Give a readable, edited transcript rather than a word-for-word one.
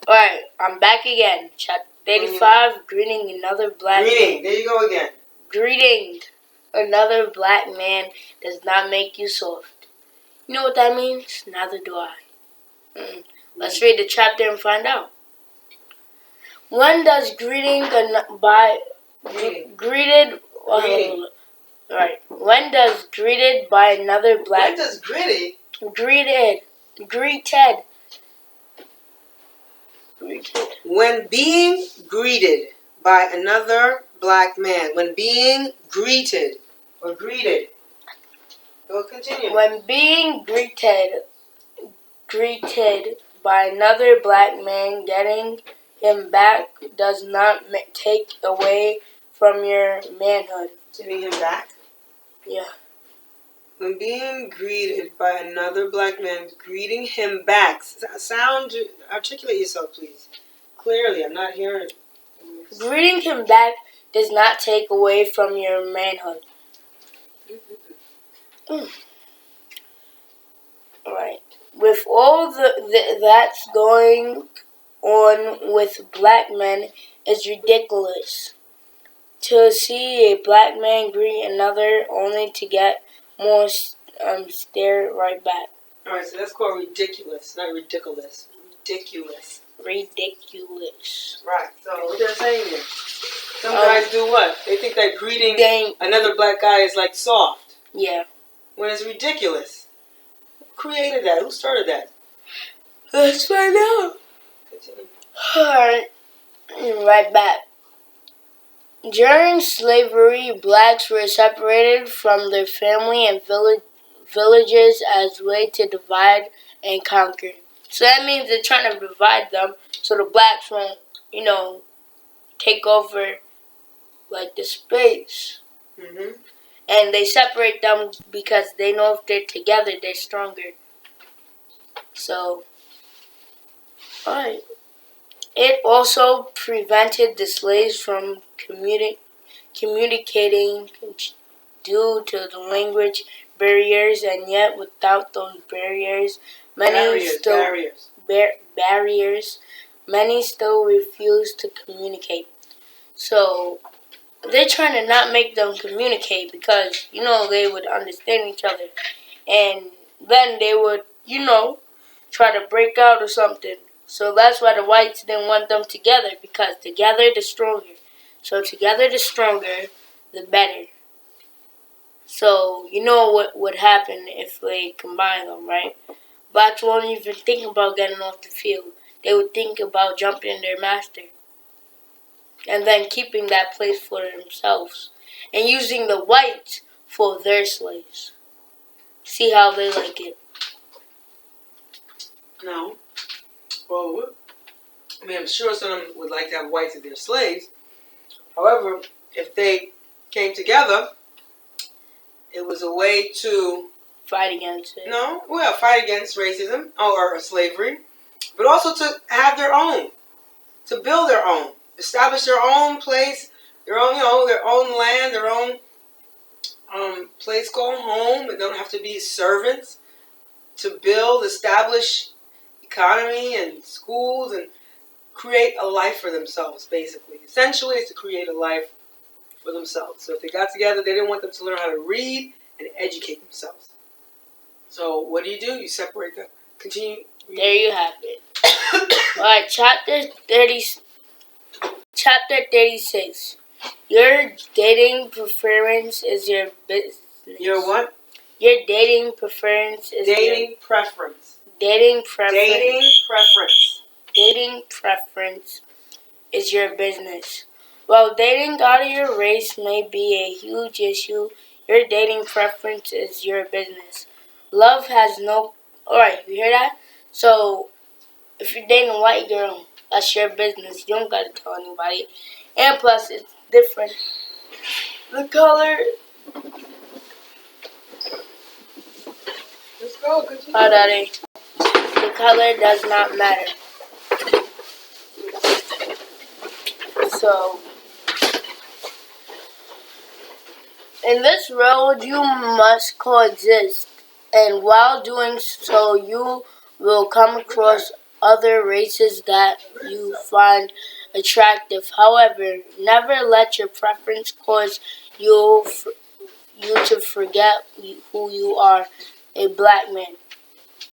Alright, I'm back again. Chapter 35, greeting another black man. There you go again. Greeting another black man does not make you soft. You know what that means? Neither do I. Let's read the chapter and find out. When does greeting by greeted When does greeted by another black When does greeted When being greeted by another black man. When being greeted or greeted. Go continue. When being greeted by another black man, getting him back does not take away from your manhood. Getting him back? Yeah. When being greeted by another black man, greeting him back. Articulate yourself, please. Clearly, I'm not hearing it. Greeting him back does not take away from your manhood. Right. With all that's going on with black men is ridiculous. To see a black man greet another only to get more stare right back. Alright, so that's called ridiculous, not ridiculous. Ridiculous. Ridiculous. Right, so what they're saying here. Some guys do what? They think that greeting another black guy is like soft. Yeah. When it's ridiculous. Who created that? Who started that? Let's find out. Continue. Alright. Right back. During slavery, blacks were separated from their family and villages as a way to divide and conquer. So that means they're trying to divide them so the blacks won't, take over like the space. And they separate them because they know if they're together, they're stronger. So, alright. It also prevented the slaves from communicating due to the language barriers, and yet without those barriers, many still refuse to communicate. So they're trying to not make them communicate because, they would understand each other. And then they would, try to break out or something. So that's why the whites didn't want them together, because together the stronger. So together the stronger, the better. So you know what would happen if they combine them, right? Blacks won't even think about getting off the field. They would think about jumping their master. And then keeping that place for themselves. And using the whites for their slaves. See how they like it. No. Well, I'm sure some of them would like to have whites as their slaves. However, if they came together, it was a way to fight against it. Fight against racism or slavery, but also to have their own, to build their own, establish their own place, their own land, their own place called home. They don't have to be servants. To build, establish economy and schools and create a life for themselves, basically. Essentially, it's to create a life for themselves. So if they got together, they didn't want them to learn how to read and educate themselves. So what do? You separate them. Continue. There you have it. Alright, chapter 36. Your dating preference is your business. Your what? Your dating preference is Dating preference is your business. While dating out of your race may be a huge issue, your dating preference is your business. Love has no... Alright, you hear that? So, if you're dating a white girl, that's your business. You don't gotta tell anybody. And plus, it's different. The color... Let's go, continue. The color does not matter. So, in this world, you must coexist, and while doing so, you will come across other races that you find attractive. However, never let your preference cause you to forget who you are, a black man.